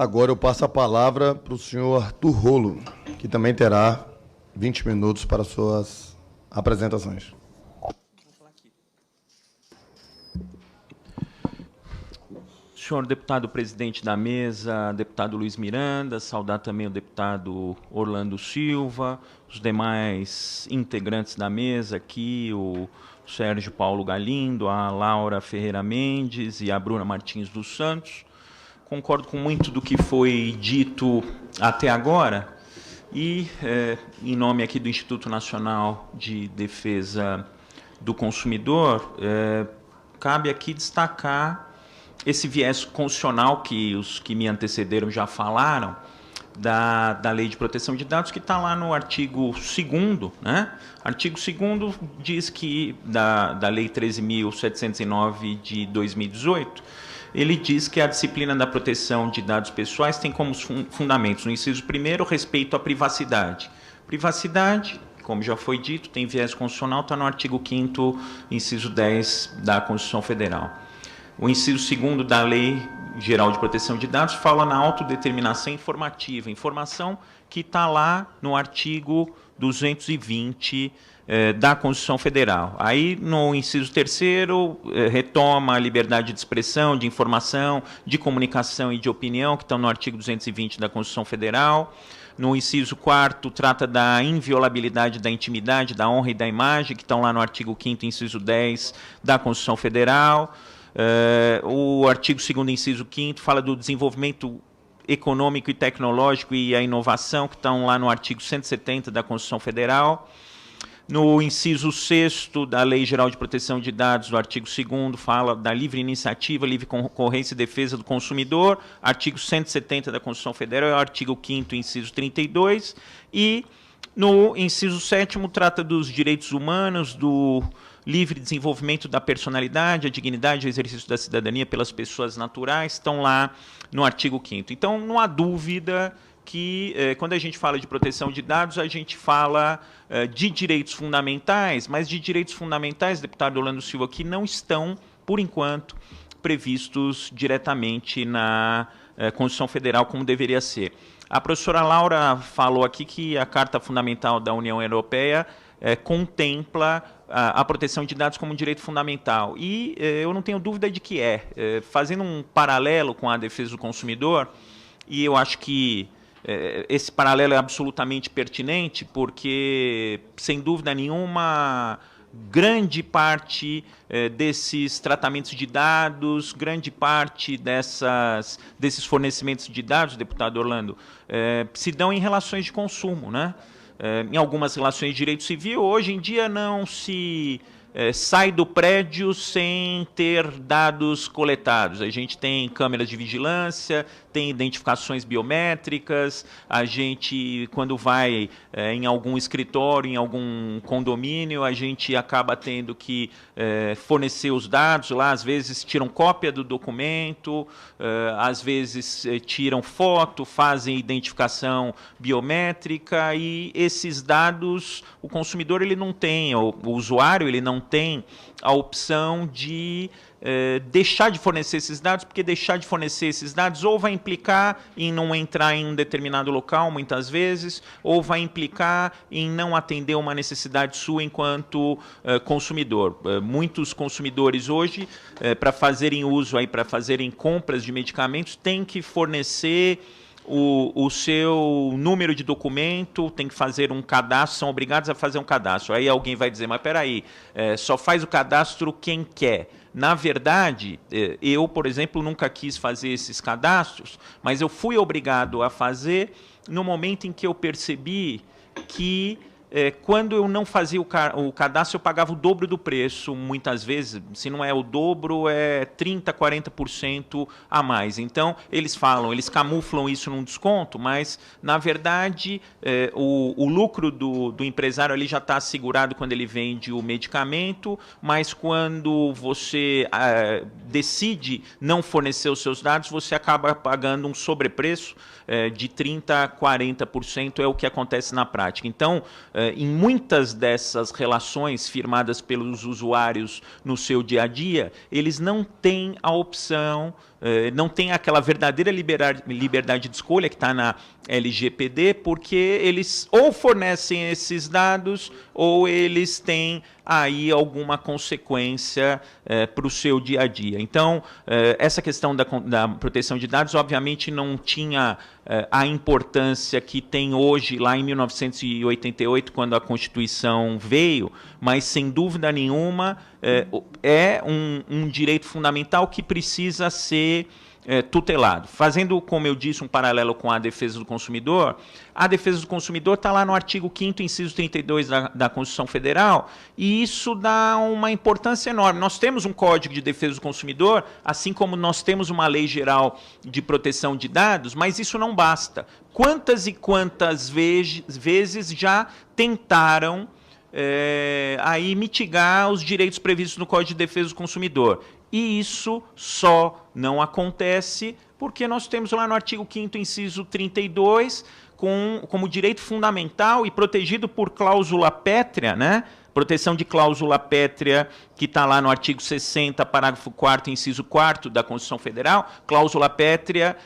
Agora eu passo a palavra para o senhor Arthur Rolo, que também terá 20 minutos para suas apresentações. Senhor deputado presidente da mesa, deputado Luiz Miranda, saudar também o deputado Orlando Silva, os demais integrantes da mesa aqui, o Sérgio Paulo Galindo, a Laura Ferreira Mendes e a Bruna Martins dos Santos. Concordo com muito do que foi dito até agora e, em nome aqui do Instituto Nacional de Defesa do Consumidor, cabe aqui destacar esse viés constitucional que os que me antecederam já falaram, da Lei de Proteção de Dados, que está lá no artigo 2º, né? Artigo 2º diz que, da Lei 13.709 de 2018, ele diz que a disciplina da proteção de dados pessoais tem como fundamentos, no inciso 1º, respeito à privacidade. Privacidade, como já foi dito, tem viés constitucional, está no artigo 5º, inciso 10 da Constituição Federal. O inciso 2º da Lei Geral de Proteção de Dados fala na autodeterminação informativa, informação que está lá no artigo 220 da Constituição Federal. Aí, no inciso 3º, retoma a liberdade de expressão, de informação, de comunicação e de opinião, que estão no artigo 220 da Constituição Federal. No inciso 4º, trata da inviolabilidade da intimidade, da honra e da imagem, que estão lá no artigo 5º, inciso 10 da Constituição Federal. O artigo 2º, inciso 5º, fala do desenvolvimento econômico e tecnológico e a inovação, que estão lá no artigo 170 da Constituição Federal. No inciso 6º da Lei Geral de Proteção de Dados, do artigo 2º, fala da livre iniciativa, livre concorrência e defesa do consumidor, artigo 170 da Constituição Federal, artigo 5º, inciso 32, e no inciso 7º trata dos direitos humanos, do livre desenvolvimento da personalidade, a dignidade e o exercício da cidadania pelas pessoas naturais, estão lá no artigo 5º. Então, não há dúvida que, quando a gente fala de proteção de dados, a gente fala de direitos fundamentais, mas de direitos fundamentais, deputado Orlando Silva, que não estão, por enquanto, previstos diretamente na Constituição Federal, como deveria ser. A professora Laura falou aqui que a Carta Fundamental da União Europeia contempla a proteção de dados como um direito fundamental. E eu não tenho dúvida de que fazendo um paralelo com a defesa do consumidor, e eu acho que esse paralelo é absolutamente pertinente, porque, sem dúvida nenhuma, grande parte desses tratamentos de dados, grande parte desses fornecimentos de dados, deputado Orlando, se dão em relações de consumo, né? Em algumas relações de direito civil, hoje em dia não se sai do prédio sem ter dados coletados. A gente tem câmeras de vigilância, tem identificações biométricas, a gente, quando vai em algum escritório, em algum condomínio, a gente acaba tendo que fornecer os dados lá, às vezes tiram cópia do documento, às vezes tiram foto, fazem identificação biométrica, e esses dados, o consumidor ele não tem, o usuário ele não tem a opção de deixar de fornecer esses dados, porque deixar de fornecer esses dados ou vai implicar em não entrar em um determinado local, muitas vezes, ou vai implicar em não atender uma necessidade sua enquanto consumidor. Muitos consumidores hoje, para fazerem uso, para fazerem compras de medicamentos, têm que fornecer o seu número de documento, tem que fazer um cadastro, são obrigados a fazer um cadastro. Aí alguém vai dizer, mas espera aí, só faz o cadastro quem quer. Na verdade, eu, por exemplo, nunca quis fazer esses cadastros, mas eu fui obrigado a fazer no momento em que eu percebi que quando eu não fazia o cadastro, eu pagava o dobro do preço, muitas vezes, se não é o dobro, é 30%, 40% a mais. Então, eles camuflam isso num desconto, mas, na verdade, o lucro do empresário ali já está assegurado quando ele vende o medicamento, mas quando você decide não fornecer os seus dados, você acaba pagando um sobrepreço de 30% a 40%, é o que acontece na prática. Então, em muitas dessas relações firmadas pelos usuários no seu dia a dia, eles não têm a opção não tem aquela verdadeira liberdade de escolha que está na LGPD, porque eles ou fornecem esses dados ou eles têm aí alguma consequência para o seu dia a dia. Então, essa questão da proteção de dados, obviamente, não tinha a importância que tem hoje, lá em 1988, quando a Constituição veio, mas, sem dúvida nenhuma, é um direito fundamental que precisa ser tutelado. Fazendo, como eu disse, um paralelo com a defesa do consumidor, a defesa do consumidor está lá no artigo 5º, inciso 32 da Constituição Federal, e isso dá uma importância enorme. Nós temos um Código de Defesa do Consumidor, assim como nós temos uma Lei Geral de Proteção de Dados, mas isso não basta. Quantas e quantas vezes já tentaram aí mitigar os direitos previstos no Código de Defesa do Consumidor? E isso só não acontece porque nós temos lá no artigo 5º, inciso 32, como direito fundamental e protegido por cláusula pétrea, né? Proteção de cláusula pétrea, que está lá no artigo 60, parágrafo 4º, inciso 4º da Constituição Federal. Cláusula pétrea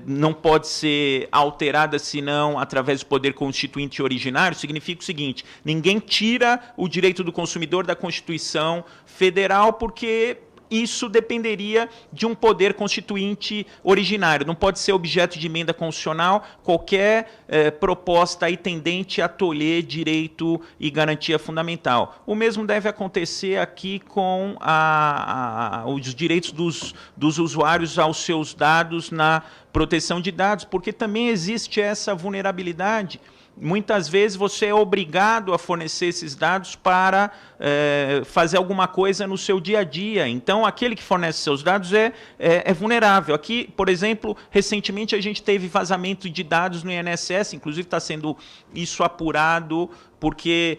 não pode ser alterada senão através do poder constituinte originário. Significa o seguinte: ninguém tira o direito do consumidor da Constituição Federal, porque isso dependeria de um poder constituinte originário. Não pode ser objeto de emenda constitucional qualquer proposta aí tendente a tolher direito e garantia fundamental. O mesmo deve acontecer aqui com os direitos dos usuários aos seus dados na proteção de dados, porque também existe essa vulnerabilidade. Muitas vezes você é obrigado a fornecer esses dados para fazer alguma coisa no seu dia a dia. Então, aquele que fornece seus dados é vulnerável. Aqui, por exemplo, recentemente a gente teve vazamento de dados no INSS, inclusive está sendo isso apurado, porque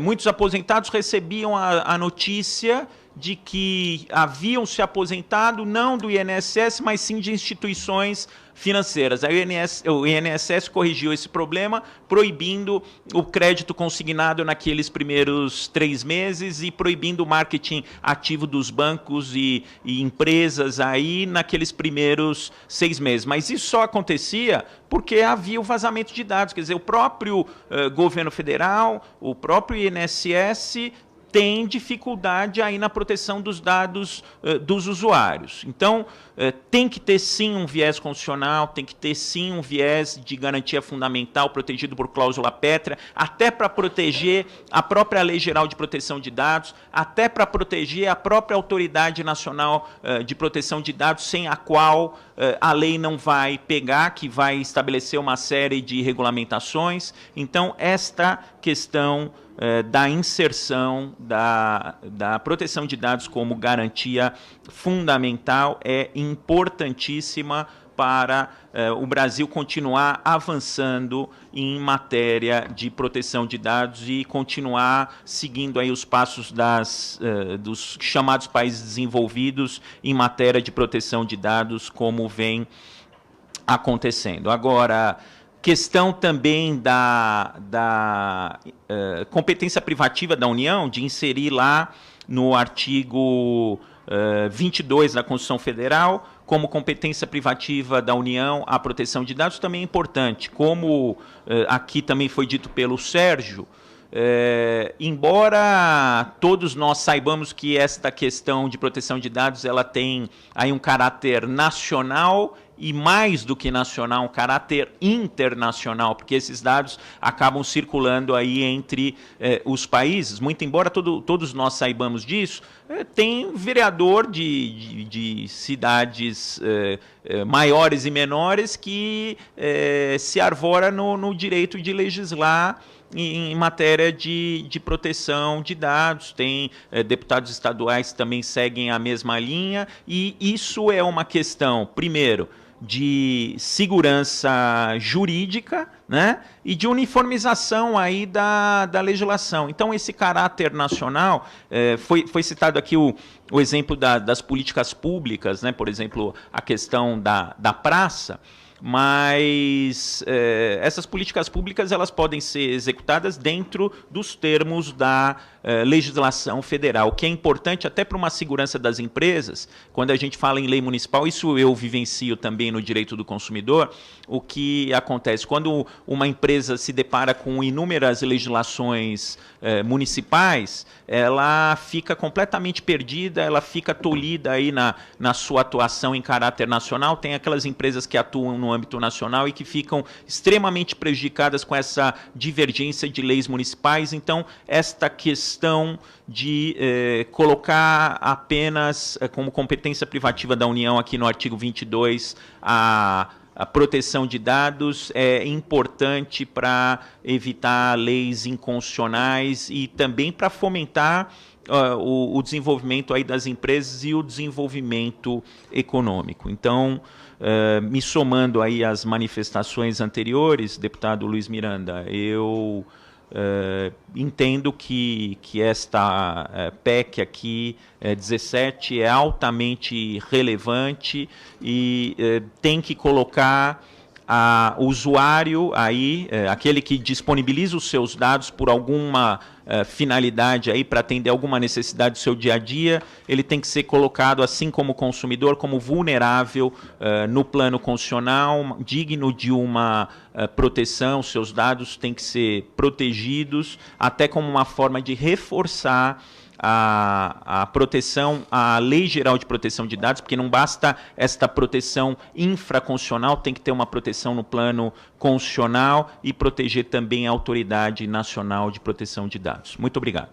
muitos aposentados recebiam a notícia de que haviam se aposentado não do INSS, mas sim de instituições financeiras. Aí o INSS corrigiu esse problema, proibindo o crédito consignado naqueles primeiros 3 meses e proibindo o marketing ativo dos bancos e empresas aí naqueles primeiros 6 meses. Mas isso só acontecia porque havia o vazamento de dados. Quer dizer, o próprio governo federal, o próprio INSS tem dificuldade aí na proteção dos dados dos usuários. Então, tem que ter sim um viés constitucional, tem que ter sim um viés de garantia fundamental protegido por cláusula pétrea, até para proteger a própria Lei Geral de Proteção de Dados, até para proteger a própria Autoridade Nacional de Proteção de Dados, sem a qual a lei não vai pegar, que vai estabelecer uma série de regulamentações. Então, esta questão da inserção da proteção de dados como garantia fundamental é importantíssima para o Brasil continuar avançando em matéria de proteção de dados e continuar seguindo aí os passos dos chamados países desenvolvidos em matéria de proteção de dados, como vem acontecendo. Agora, questão também da competência privativa da União, de inserir lá no artigo 22 da Constituição Federal, como competência privativa da União a proteção de dados, também é importante. Como aqui também foi dito pelo Sérgio, embora todos nós saibamos que esta questão de proteção de dados ela tem aí um caráter nacional e, mais do que nacional, um caráter internacional, porque esses dados acabam circulando aí entre os países. Muito embora todos nós saibamos disso, tem vereador de cidades maiores e menores que se arvora no direito de legislar em matéria de proteção de dados. Tem deputados estaduais que também seguem a mesma linha, e isso é uma questão, primeiro, de segurança jurídica, né, e de uniformização aí da legislação. Então, esse caráter nacional, foi citado aqui o exemplo das políticas públicas, né, por exemplo, a questão da praça, mas essas políticas públicas elas podem ser executadas dentro dos termos da legislação federal, que é importante até para uma segurança das empresas. Quando a gente fala em lei municipal, isso eu vivencio também no direito do consumidor. O que acontece? Quando uma empresa se depara com inúmeras legislações municipais, ela fica completamente perdida, ela fica tolhida aí na sua atuação em caráter nacional. Tem aquelas empresas que atuam no âmbito nacional e que ficam extremamente prejudicadas com essa divergência de leis municipais. Então, esta questão de colocar apenas como competência privativa da União, aqui no artigo 22, a proteção de dados é importante para evitar leis inconstitucionais e também para fomentar o desenvolvimento aí das empresas e o desenvolvimento econômico. Então, me somando aí às manifestações anteriores, deputado Luiz Miranda, eu entendo que esta PEC aqui, 17, é altamente relevante e tem que colocar o usuário aí, aquele que disponibiliza os seus dados por alguma finalidade aí para atender alguma necessidade do seu dia a dia, ele tem que ser colocado, assim como consumidor, como vulnerável no plano constitucional, digno de uma proteção. Seus dados têm que ser protegidos, até como uma forma de reforçar a proteção, a Lei Geral de Proteção de Dados, porque não basta esta proteção infraconstitucional, tem que ter uma proteção no plano constitucional e proteger também a Autoridade Nacional de Proteção de Dados. Muito obrigado.